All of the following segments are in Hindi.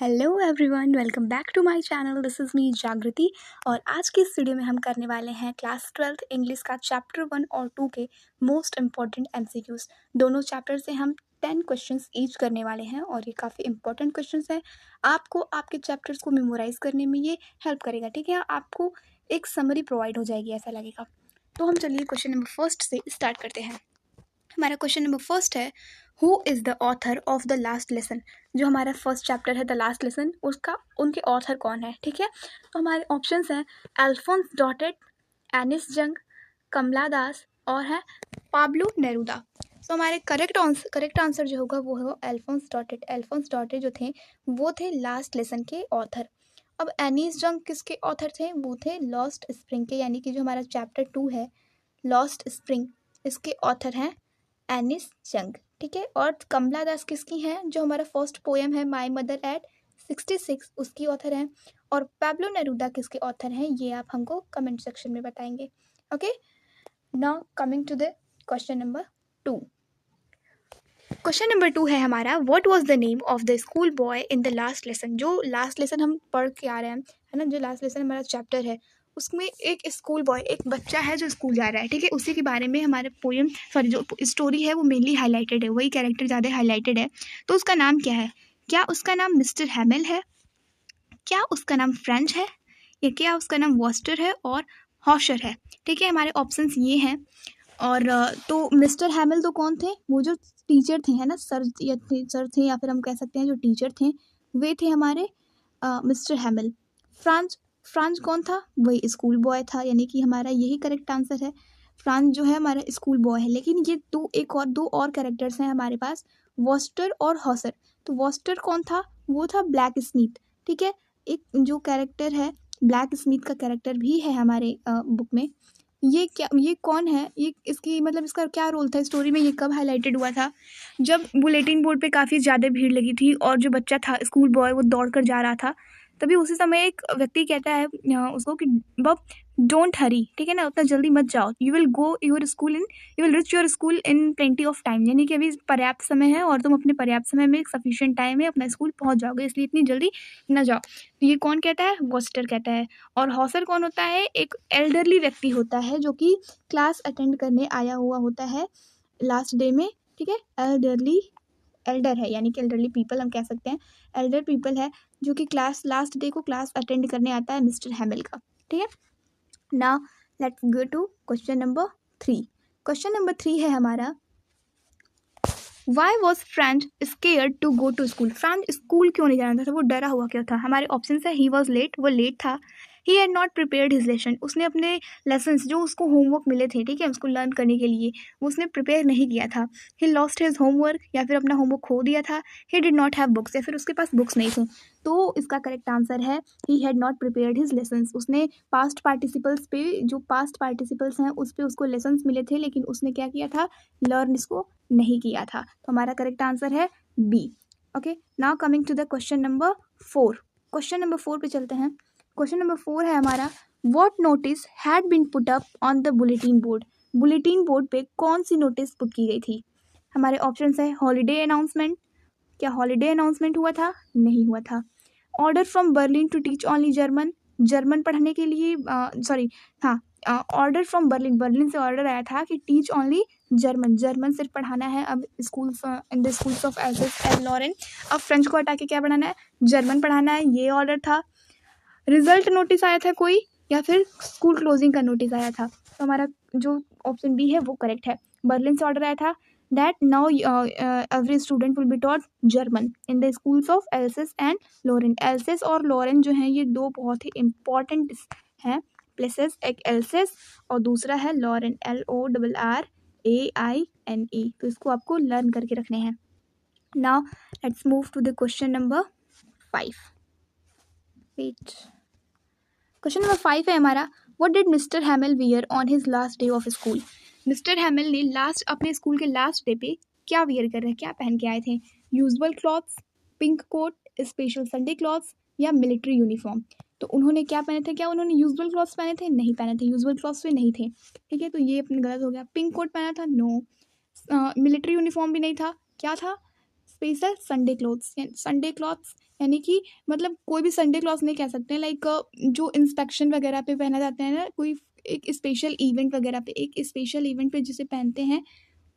Hello everyone, welcome back to my channel. This is me Jagriti. और आज की इस वीडियो में हम करने वाले हैं क्लास 12th इंग्लिश का चैप्टर 1 और 2 के मोस्ट इम्पॉर्टेंट एमसीक्यूज़। दोनों चैप्टर से हम 10 क्वेश्चंस ईच करने वाले हैं और ये काफ़ी इंपॉर्टेंट क्वेश्चंस हैं। आपको आपके चैप्टर्स को मेमोराइज करने में ये हेल्प करेगा, ठीक है। आपको एक समरी प्रोवाइड हो जाएगी, ऐसा लगेगा। तो हम चलिए क्वेश्चन नंबर फर्स्ट से स्टार्ट करते हैं। हमारा क्वेश्चन नंबर फर्स्ट है, who is the author of the last lesson. जो हमारा फर्स्ट चैप्टर है द लास्ट लेसन, उसका उनके ऑथर कौन है, ठीक है। तो हमारे ऑप्शंस हैं अल्फोंस डॉटेट, एनिस जंग, कमला दास और है पाब्लो नेरुदा। तो हमारे करेक्ट आंसर जो होगा वो है अल्फोंस डॉटेट। अल्फोंस डॉटेट जो थे वो थे लास्ट लेसन के ऑथर। अब एनिस जंग किसके ऑथर थे? वो थे लॉस्ट स्प्रिंग के, यानी कि जो हमारा चैप्टर 2 है लॉस्ट स्प्रिंग, इसके ऑथर हैं एनिस जंग, ठीक है। और कमला दास किसकी हैं? जो हमारा फर्स्ट पोएम है माई मदर एट 66, उसकी ऑथर हैं। और पैब्लो नेरुदा किसके ऑथर हैं, ये आप हमको कमेंट सेक्शन में बताएंगे। Okay, now coming to the question number 2। Question number 2 है हमारा, what was the name of the school boy in the last lesson. जो लास्ट लेसन हम पढ़ के आ रहे हैं, है ना, जो लास्ट लेसन हमारा चैप्टर है उसमें एक स्कूल बॉय, एक बच्चा है जो स्कूल जा रहा है, ठीक है। उसी के बारे में हमारे पोएम जो स्टोरी है वो मेनली हाईलाइटेड है, वही कैरेक्टर ज़्यादा हाईलाइटेड है। तो उसका नाम क्या है? क्या उसका नाम मिस्टर हैमिल है, क्या उसका नाम फ्रेंच है, या क्या उसका नाम वॉस्टर है और हॉशर है, ठीक है। हमारे ऑप्शंस ये हैं। और तो मिस्टर हैमिल तो कौन थे? वो जो टीचर थे, है ना, सर थे या फिर हम कह सकते हैं जो टीचर थे वे थे हमारे मिस्टर हैमिल। फ्रांस फ्रांस कौन था? वही स्कूल बॉय था, यानी कि हमारा यही करेक्ट आंसर है। फ्रांस जो है हमारा स्कूल बॉय है। लेकिन ये दो और कैरेक्टर्स हैं हमारे पास, वॉस्टर और हॉसर। तो वॉस्टर कौन था? वो था ब्लैक स्मिथ, ठीक है। एक जो कैरेक्टर है ब्लैक स्मिथ का कैरेक्टर भी है हमारे बुक में। ये कौन है? ये इसकी मतलब इसका क्या रोल था स्टोरी में? ये कब हाईलाइटेड हुआ था? जब बुलेटिन बोर्ड पे काफ़ी ज़्यादा भीड़ लगी थी और जो बच्चा था स्कूल बॉय वो दौड़ कर जा रहा था, तभी उसी समय एक व्यक्ति कहता है उसको कि बब डोंट हरी, ठीक है ना, उतना जल्दी मत जाओ, you will rich your school in plenty of time, यानी कि अभी पर्याप्त समय है और तुम अपने पर्याप्त समय में सफिशिएंट टाइम में अपना स्कूल पहुंच जाओगे, इसलिए इतनी जल्दी न जाओ। तो ये कौन कहता है? वॉस्टर कहता है। और हॉसर कौन होता है? एक एल्डरली व्यक्ति होता है जो कि क्लास अटेंड करने आया हुआ होता है लास्ट डे में, ठीक है। एल्डर है, यानी कि एल्डरली पीपल हम कह सकते हैं, एल्डर पीपल है जो कि लास्ट डे को क्लास अटेंड करने आता है मिस्टर हैमिल का, ठीक है। Now let's go to question number 3। Question number 3 है हमारा, why was Franz scared to go to school. Franz school क्यों नहीं जाना था? वो डरा हुआ क्यों था? हमारे ऑप्शन है, ही वॉज लेट, वो लेट था। He had not prepared his lesson, उसने अपने लेसन्स जो उसको होमवर्क मिले थे, ठीक है, उसको लर्न करने के लिए, वो उसने प्रिपेयर नहीं किया था। ही लॉस्ट हिज होमवर्क, या फिर अपना होमवर्क खो दिया था। He did not have books, या फिर उसके पास बुक्स नहीं थे। तो इसका करेक्ट आंसर है he had not prepared his lessons. उसने पास्ट पार्टिसिपल्स पे, जो पास्ट पार्टिसिपल्स हैं उस पर उसको लेसन्स मिले थे, लेकिन उसने क्या किया था? लर्न इसको नहीं किया था। तो हमारा करेक्ट आंसर है B. Okay, now coming to the question number 4। Question number 4 पे चलते हैं। क्वेश्चन नंबर 4 है हमारा, what notice had been put up on the bulletin board. Bulletin board पे कौन सी नोटिस पुट की गई थी? हमारे ऑप्शंस है, हॉलीडे अनाउंसमेंट, क्या हॉलीडे अनाउंसमेंट हुआ था? नहीं हुआ था। Order from Berlin to teach only German, German पढ़ने के लिए, सॉरी, हाँ, ऑर्डर फ्रॉम बर्लिन, बर्लिन से ऑर्डर आया था कि टीच ओनली जर्मन, जर्मन सिर्फ पढ़ाना है अब schools, in the schools of Alsace and Lorraine. अब फ्रेंच को हटा के क्या पढ़ाना है? जर्मन पढ़ाना है, ये ऑर्डर था। रिजल्ट नोटिस आया था कोई, या फिर स्कूल क्लोजिंग का नोटिस आया था? तो हमारा जो ऑप्शन बी है वो करेक्ट है। बर्लिन से ऑर्डर आया था that now every student will be taught German in the schools of Alsace and Lorraine. Alsace और लॉरेन जो हैं ये दो बहुत ही इंपॉर्टेंट हैं प्लेसेस, एक एल्सेस और दूसरा है लॉरेन, LORRAINE। तो इसको आपको लर्न करके रखने हैं। Now let's move to the question number 5। Wait, question number 5 है हमारा, what did Mister Hamel wear on his last day of school. Mister Hamel ने अपने स्कूल के लास्ट डे पे क्या वियर कर रहे, क्या पहन के आए थे? Usual clothes, pink coat, special Sunday clothes या मिलिट्री यूनिफॉर्म। तो उन्होंने क्या पहने थे? क्या उन्होंने यूजुअल क्लॉथ्स पहने थे? नहीं पहने थे, यूजुअल क्लॉथ्स पे नहीं थे, ठीक है। तो ये अपने गलत हो गया। पिंक कोट पहना था? नो। मिलिट्री यूनिफॉर्म भी नहीं था, क्या था? स्पेशल संडे क्लॉथ्स यानी कि मतलब कोई भी संडे क्लॉथ नहीं कह सकते हैं, लाइक जो इंस्पेक्शन वगैरह पे पहना जाता है ना, कोई एक स्पेशल इवेंट वगैरह पे, एक स्पेशल इवेंट पे जिसे पहनते हैं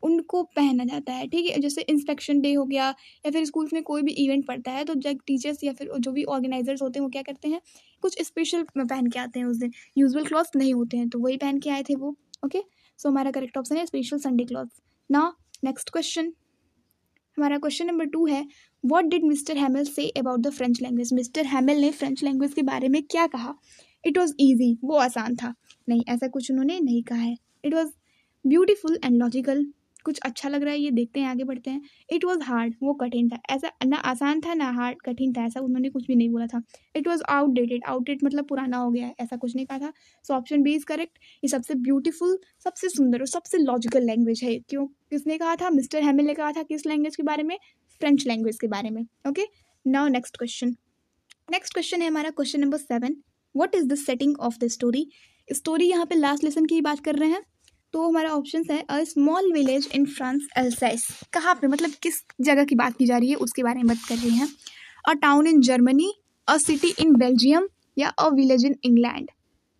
उनको पहना जाता है, ठीक है। जैसे इंस्पेक्शन डे हो गया, या फिर स्कूल्स में कोई भी इवेंट पड़ता है तो जब टीचर्स या फिर जो भी ऑर्गेनाइजर्स होते हैं वो क्या करते हैं, कुछ स्पेशल पहन के आते हैं उस दिन, यूजुअल क्लॉथ्स नहीं होते हैं, तो वही पहन के आए थे वो। ओके, सो हमारा करेक्ट ऑप्शन है special Sunday clothes. Now next question, हमारा क्वेश्चन नंबर 2 है, what did Mister Hamel say about the French language. Mister Hamel ने फ्रेंच लैंग्वेज के बारे में क्या कहा। इट वॉज ईजी, वो आसान था। नहीं, ऐसा कुछ उन्होंने नहीं कहा है। It was beautiful and logical, कुछ अच्छा लग रहा है ये, देखते हैं आगे बढ़ते हैं। इट वॉज हार्ड, वो कठिन था। ऐसा ना आसान था ना हार्ड कठिन था, ऐसा उन्होंने कुछ भी नहीं बोला था। इट वॉज आउटडेटेड, आउटडेट मतलब पुराना हो गया है, ऐसा कुछ नहीं कहा था। So option B is correct. ये सबसे ब्यूटीफुल, सबसे सुंदर और सबसे लॉजिकल लैंग्वेज है। क्यों, किसने कहा था, मिस्टर हैमिल ने कहा था। किस लैंग्वेज के बारे में, फ्रेंच लैंग्वेज के बारे में। Okay, now next question. Next question है हमारा question number 7, what is the setting of the story. Story यहाँ पे लास्ट लेसन की बात कर रहे हैं, तो हमारा ऑप्शन है a small village in France Alsace. कहाँ पे, मतलब किस जगह की बात की जा रही है उसके बारे में बात कर रही हैं। अ town in Germany, a city in Belgium, या अ विलेज इन इंग्लैंड।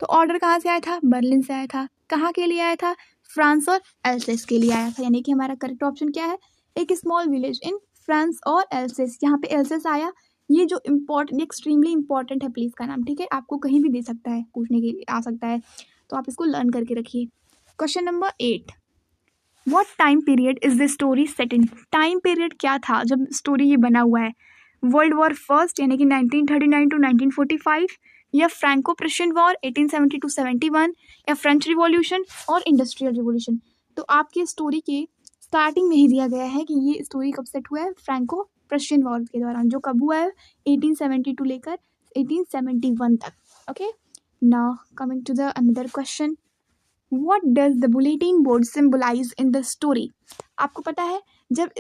तो ऑर्डर कहाँ से आया था, बर्लिन से आया था। कहाँ के लिए आया था, फ्रांस और एल्सेस के लिए आया था। यानी कि हमारा करेक्ट ऑप्शन क्या है, एक स्मॉल विलेज इन फ्रांस और एल्सेस। यहाँ पे एल्सेस आया, ये जो इम्पोर्टेंट, एक्सट्रीमली इंपॉर्टेंट है प्लीज का नाम, ठीक है। आपको कहीं भी दे सकता है, पूछने के लिए आ सकता है, तो आप इसको लर्न करके रखिए। Question number 8, what time period is the story set in. Time period क्या था जब स्टोरी ये बना हुआ है। वर्ल्ड वॉर फर्स्ट यानी कि 1939 टू 1945, या फ्रैंको प्रशियन वॉर 1870 टू 71, या फ्रेंच रिवॉल्यूशन और इंडस्ट्रियल रिवॉल्यूशन। तो आपकी स्टोरी के स्टार्टिंग में ही दिया गया है कि ये स्टोरी कब सेट हुआ है, फ्रैंको प्रशियन वॉर के दौरान, जो कब हुआ है 1872 लेकर 1871 तक। Okay, now coming to the another question, what does the bulletin board symbolise in the story. आपको पता है जब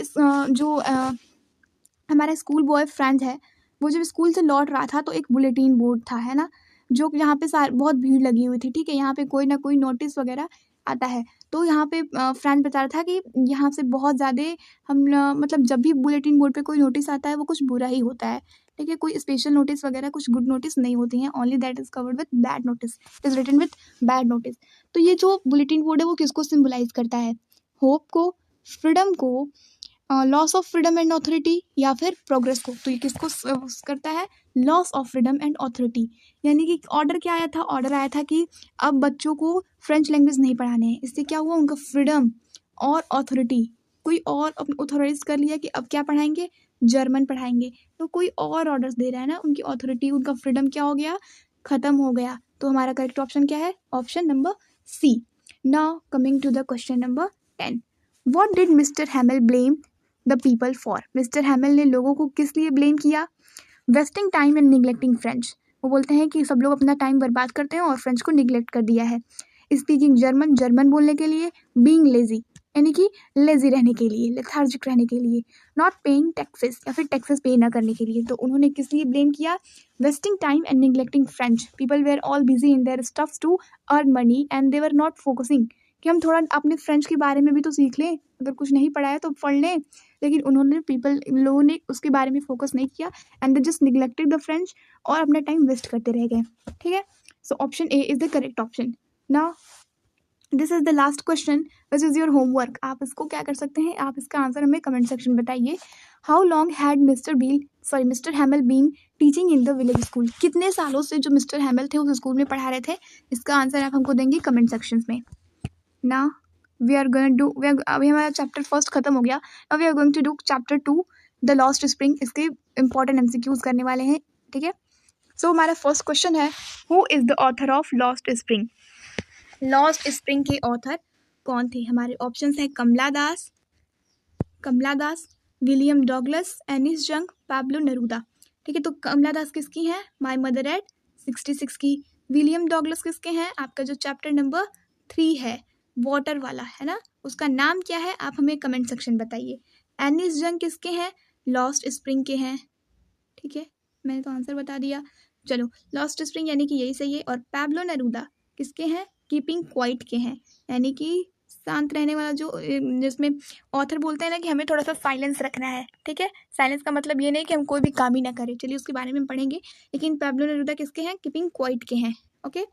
हमारा स्कूल बॉय फ्रेंड है, वो जब स्कूल से लौट रहा था तो एक बुलेटिन बोर्ड था, है ना, जो यहाँ पे बहुत भीड़ लगी हुई थी, ठीक है। यहाँ पे कोई ना कोई नोटिस वगैरह आता है, तो यहाँ पे फ्रेंड बता रहा था कि यहाँ से बहुत ज़्यादा मतलब जब भी बुलेटिन बोर्ड पे कोई नोटिस आता है वो कुछ बुरा ही होता है, ठीक है। कोई स्पेशल नोटिस वगैरह, कुछ गुड नोटिस नहीं होती हैं, only that is covered with bad notice, it is written with bad notice. तो ये जो बुलेटिन बोर्ड है वो किसको सिम्बलाइज करता है, होप को, फ्रीडम को, loss of freedom and authority, या फिर प्रोग्रेस को। तो ये किसको करता है, loss of freedom and authority. यानी कि ऑर्डर क्या आया था, ऑर्डर आया था कि अब बच्चों को फ्रेंच लैंग्वेज नहीं पढ़ाने हैं। इससे क्या हुआ, उनका फ्रीडम और ऑथोरिटी, कोई और ऑथोराइज कर लिया कि अब क्या पढ़ाएंगे, जर्मन पढ़ाएंगे। तो कोई और ऑर्डर्स दे रहा है ना, उनकी ऑथोरिटी, उनका फ्रीडम क्या हो गया, खत्म हो गया। तो हमारा करेक्ट ऑप्शन क्या है, option number C. Now coming to the question number 10, what did Mister Hamel blame the people for. Mister Hamel ने लोगों को किस लिए ब्लेम किया, wasting time and neglecting French. वो बोलते हैं कि सब लोग अपना टाइम बर्बाद करते हैं और फ्रेंच को निगलेक्ट कर दिया है। स्पीकिंग जर्मन, जर्मन बोलने के लिए। बीइंग लेजी, यानी कि लेजी रहने के लिए, लेथार्जिक रहने के लिए। नॉट पेइंग टैक्सेस, या फिर टैक्सेस पे ना करने के लिए। तो उन्होंने किस लिए ब्लेम किया, wasting time and neglecting French. People were all busy in their stuffs to earn money and they were not focusing, कि हम थोड़ा अपने फ्रेंच के बारे में भी तो सीख लें, अगर कुछ नहीं पढ़ा है तो पढ़ लें। लेकिन उन्होंने लोगों ने उसके बारे में फोकस नहीं किया, and they just neglected the French, और अपना टाइम वेस्ट करते रह गए, ठीक है। So option A is the correct option. Now this is the last question, this is your homework. आप इसको क्या कर सकते हैं, आप इसका आंसर हमें कमेंट सेक्शन में बताइए। How long had mister Hamel been teaching in the village school. कितने सालों से जो मिस्टर हैमिल थे उस स्कूल में पढ़ा रहे थे, इसका आंसर आप हमको देंगे कमेंट सेक्शन में ना। अभी हमारा चैप्टर फर्स्ट खत्म हो गया। Now we are going to do chapter 2 the lost spring. इसके इंपॉर्टेंट एमसीक्यूज करने वाले हैं, ठीक है। सो हमारा फर्स्ट क्वेश्चन है, who is the author of lost spring. Lost spring के ऑथर कौन थे। हमारे ऑप्शंस हैं कमला दास, विलियम डॉगलस, एनिस जंग, पैब्लो नेरूदा, ठीक है। तो कमला दास किसकी हैं, माई मदर एट 66 की। विलियम डॉगलस किसके हैं, आपका जो चैप्टर नंबर 3 है वाटर वाला, है ना, उसका नाम क्या है, आप हमें कमेंट सेक्शन बताइए। एनिस जंग किसके हैं, लॉस्ट स्प्रिंग के हैं, ठीक है। मैंने तो आंसर बता दिया, चलो लॉस्ट स्प्रिंग यानी कि यही सही है। और पैब्लो नेरूदा किसके हैं, कीपिंग क्वाइट के हैं, यानी कि शांत रहने वाला जो जिसमें ऑथर बोलते हैं ना कि हमें थोड़ा सा साइलेंस रखना है, ठीक है। साइलेंस का मतलब ये नहीं कि हम कोई भी काम ही ना करें, चलिए उसके बारे में पढ़ेंगे। लेकिन पैब्लो नेरूदा किसके हैं? कीपिंग क्वाइट के हैं, ओके।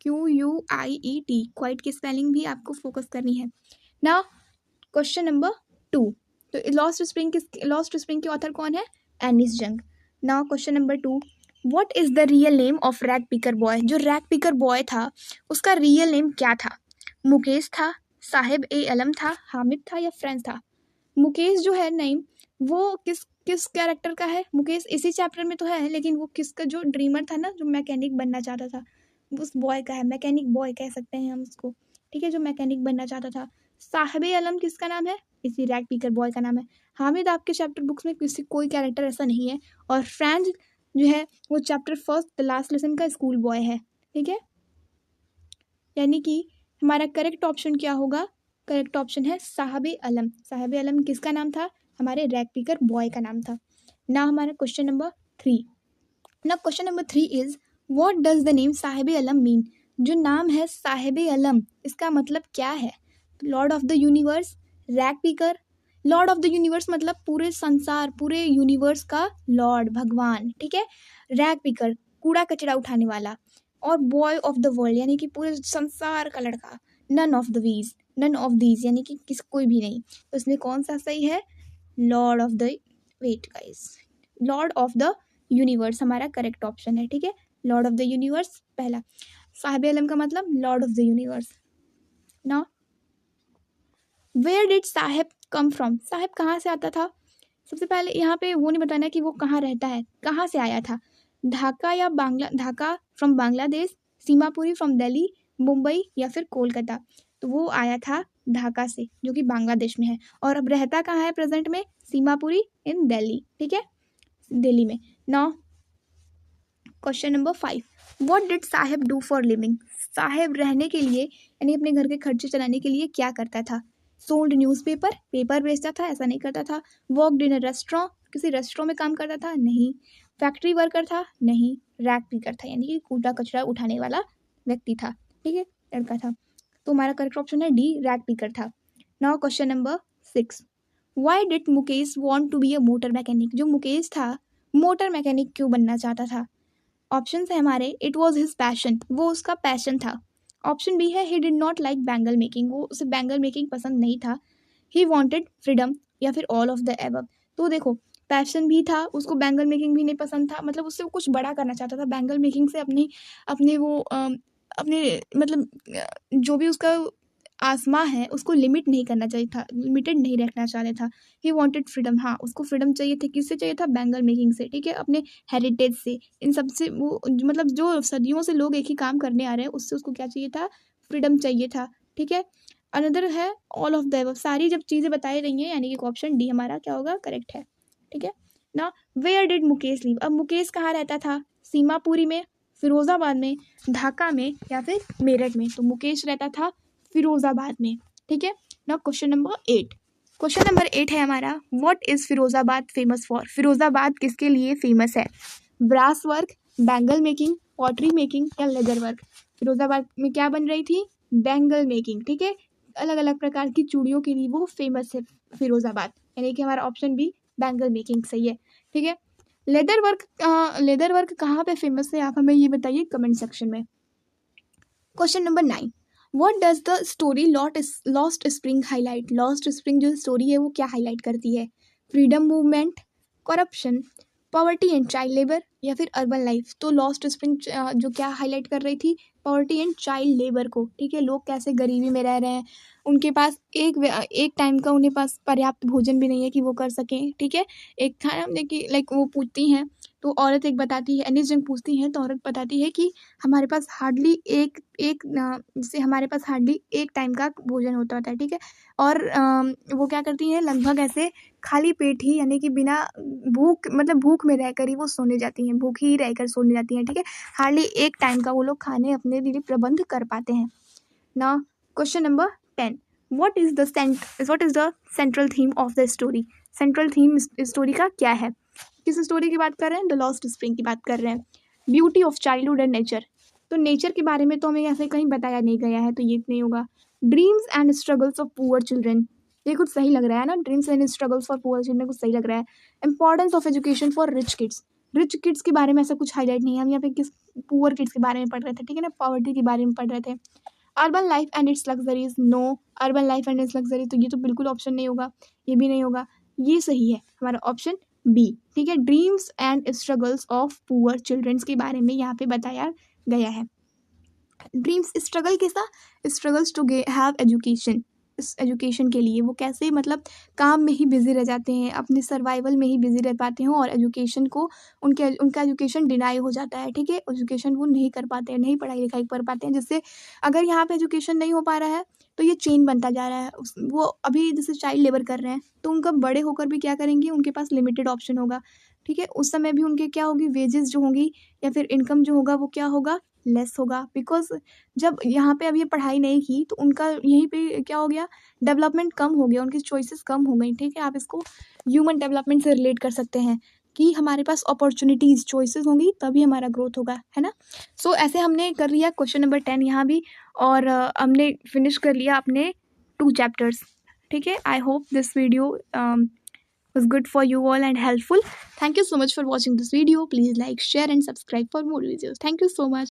QUIET, क्वाइट की स्पेलिंग भी आपको फोकस करनी है। नाउ क्वेश्चन नंबर 2, तो लॉस्ट स्प्रिंग के ऑथर कौन है? एनिस जंग। Now question number 2, what is the real name of rag picker boy? जो रैग पिकर बॉय था उसका रियल नेम क्या था? मुकेश था, साहिब ए अलम था, हामिद था या फ्रेंच था? मुकेश जो है नेम वो किस किस कैरेक्टर का है? मुकेश इसी चैप्टर में तो है, लेकिन वो किसका, जो ड्रीमर था ना, जो मैकेनिक बनना चाहता था, उस बॉय का है। मैकेनिक बॉय कह सकते हैं हम उसको, ठीक है, जो मैकेनिक बनना चाहता था। साहिब ए अलम किसका नाम है? इसी रैग पिकर बॉय का नाम है। हामिद आपके चैप्टर बुक्स में कोई कैरेक्टर ऐसा नहीं है। और फ्रेंच जो है वो chapter first the last lesson का स्कूल बॉय है, ठीक है। यानी कि हमारा करेक्ट ऑप्शन क्या होगा? करेक्ट ऑप्शन है साहिब अलम। साहिब अलम किसका नाम था? हमारे रैग पिकर बॉय का नाम था ना। हमारा क्वेश्चन नंबर 3, ना question number 3 is what does the name Sahib अलम मीन? जो नाम है साहिब अलम, इसका मतलब क्या है? Lord of the universe, rag picker. Lord of the universe मतलब पूरे संसार, पूरे यूनिवर्स का लॉर्ड, भगवान, ठीक है। रैग पिकर, कूड़ा कचरा उठाने वाला। और बॉय ऑफ द वर्ल्ड यानी कि पूरे संसार का लड़का। नन ऑफ दीज यानी कि कोई भी नहीं। तो इसमें कौन सा सही है? Lord of the, wait guys, lord of the universe हमारा करेक्ट ऑप्शन है, ठीक है। लॉर्ड ऑफ द यूनिवर्स पहला। साहिब अलम का मतलब lord of the universe. Now where did Saheb come from? Saheb कहाँ से आता था? सबसे पहले यहाँ पे वो नहीं बताना कि वो कहाँ रहता है, कहाँ से आया था। ढाका फ्रॉम बांग्लादेश, सीमापुरी फ्रॉम दिल्ली, मुंबई या फिर कोलकाता। तो वो आया था ढाका से, जो कि बांग्लादेश में है। और अब रहता कहाँ है प्रेजेंट में? सीमापुरी इन दिल्ली, ठीक है, दिल्ली में। Now question number 5, what did Sahib do for living? Sahib रहने के लिए यानी अपने घर के खर्चे चलाने के लिए क्या करता था? सोल्ड न्यूज़पेपर, पेपर बेचता था? ऐसा नहीं करता था। वर्कड इन अ रेस्टोरेंट, किसी रेस्टोरेंट में काम करता था? नहीं। फैक्ट्री वर्कर था? नहीं। रैग पिकर था, यानी कि कूड़ा कचरा उठाने वाला व्यक्ति था, ठीक है, लड़का था। तो हमारा करेक्ट ऑप्शन है डी, रैग पिकर था। Now question number 6, why did Mukesh want to be a motor mechanic? जो मुकेश था मोटर मैकेनिक क्यों बनना चाहता था? ऑप्शन है हमारे, इट वॉज हिज पैशन, वो उसका पैशन था। ऑप्शन बी है he did not like bangle making, वो उसे बैंगल मेकिंग पसंद नहीं था। ही वॉन्टेड फ्रीडम, या फिर ऑल ऑफ द एबव। तो देखो, पैशन भी था उसको, बैंगल मेकिंग भी नहीं पसंद था, मतलब उससे वो कुछ बड़ा करना चाहता था। बैंगल मेकिंग से अपने वो अपने मतलब जो भी उसका आसमां है उसको लिमिट नहीं करना चाहिए था, लिमिटेड नहीं रखना चाहता था। ही वॉन्टेड फ्रीडम, हाँ उसको फ्रीडम चाहिए थे। किससे चाहिए था? बैंगल मेकिंग से, ठीक है, अपने हेरिटेज से, इन सब से। वो मतलब जो सदियों से लोग एक ही काम करने आ रहे हैं, उससे उसको क्या चाहिए था? फ्रीडम चाहिए था, ठीक है। अनदर है ऑल ऑफ द अबव, सारी जब चीज़ें बताई रही हैं, यानी कि ऑप्शन डी हमारा क्या होगा? करेक्ट है, ठीक है ना। Where did Mukesh live? अब मुकेश कहाँ रहता था? सीमापुरी में, फिरोजाबाद में, ढाका में या फिर मेरठ में? तो मुकेश रहता था फिरोजाबाद में, ठीक है ना। क्वेश्चन नंबर 8, क्वेश्चन नंबर 8 है हमारा, what is Firozabad famous for? Firozabad किसके लिए फेमस है? Brass work, bangle making, pottery making या लेदर वर्क? फिरोजाबाद में क्या बन रही थी? बैंगल मेकिंग, ठीक है। अलग अलग प्रकार की चूड़ियों के लिए वो फेमस है फिरोजाबाद, यानी कि हमारा ऑप्शन बी बैंगल मेकिंग सही है, ठीक है। लेदर वर्क कहाँ पे फेमस है? आप हमें ये बताइए कमेंट सेक्शन में। Question number 9, what does the story lost spring highlight? Lost spring जो स्टोरी है वो क्या हाईलाइट करती है? Freedom movement, corruption, poverty and child labour या फिर अर्बन लाइफ? तो लॉस्ट स्प्रिंग जो क्या हाईलाइट कर रही थी? पॉवर्टी एंड चाइल्ड लेबर को, ठीक है। लोग कैसे गरीबी में रह रहे हैं, उनके पास एक टाइम का उन्हें पास पर्याप्त भोजन भी नहीं है कि वो कर सकें, ठीक है। एक था ना कि लाइक वो पूछती हैं, तो औरत एक बताती है, एनिस जंग पूछती हैं तो औरत बताती है कि हमारे पास हार्डली जैसे हमारे पास हार्डली एक टाइम का भोजन होता था, ठीक है। और वो क्या करती हैं, लगभग ऐसे खाली पेट ही, यानी कि बिना भूख में रहकर ही वो सोने जाती हैं, भूखी ही रहकर सोने जाती हैं, ठीक है। हार्डली एक टाइम का वो लोग खाने अपने लिए प्रबंध कर पाते हैं ना। Question number 10, what is the central theme of the story? Central theme story का क्या है? किस स्टोरी की बात कर रहे हैं? द लॉस्ट स्प्रिंग की बात कर रहे हैं। Beauty of childhood and nature, तो नेचर के बारे में तो हमें ऐसे कहीं बताया नहीं गया है, तो ये नहीं होगा। Dreams and struggles of poor children, ये कुछ सही लग रहा है ना, dreams and struggles for poor children कुछ सही लग रहा है। Importance of education for rich kids के बारे में ऐसा कुछ हाईलाइट नहीं है, हम यहाँ पे किस पुअर किड्स के बारे में पढ़ रहे थे, ठीक है ना, पॉवर्टी के बारे में पढ़ रहे थे। Urban life and its luxuries, no, urban life and its luxury, तो ये तो बिल्कुल ऑप्शन नहीं होगा, ये भी नहीं होगा, ये सही है हमारा ऑप्शन बी, ठीक है। Dreams and struggles of poor childrens के बारे में यहाँ पे बताया गया है। ड्रीम्स, स्ट्रगल कैसा, स्ट्रगल्स टू हैव एजुकेशन, इस एजुकेशन के लिए वो कैसे मतलब काम में ही बिजी रह जाते हैं, अपने सर्वाइवल में ही बिजी रह पाते हैं और एजुकेशन को उनका एजुकेशन डिनाई हो जाता है, ठीक है, एजुकेशन वो नहीं कर पाते हैं, नहीं पढ़ाई लिखाई कर पाते हैं, जिससे अगर यहाँ पे एजुकेशन नहीं हो पा रहा है तो ये चेन बनता जा रहा है। वो अभी जैसे चाइल्ड लेबर कर रहे हैं तो उनका बड़े होकर भी क्या करेंगे, उनके पास लिमिटेड ऑप्शन होगा, ठीक है, उस समय भी उनके क्या होगी, वेजेस जो होंगी या फिर इनकम जो होगा वो क्या होगा, लेस होगा, बिकॉज जब यहाँ पे अब ये पढ़ाई नहीं की तो उनका यहीं पे क्या हो गया, डेवलपमेंट कम हो गया, उनकी चॉइसेस कम हो गई, ठीक है। आप इसको ह्यूमन डेवलपमेंट से रिलेट कर सकते हैं कि हमारे पास अपॉर्चुनिटीज़ चॉइसेस होंगी तभी हमारा ग्रोथ होगा, है ना। सो ऐसे हमने कर लिया क्वेश्चन नंबर 10 यहाँ भी, और हमने फिनिश कर लिया अपने 2 चैप्टर्स, ठीक है। I hope this video was good for you all and helpful. Thank you so much for watching this video. Please like, share and subscribe for more videos. Thank you so much.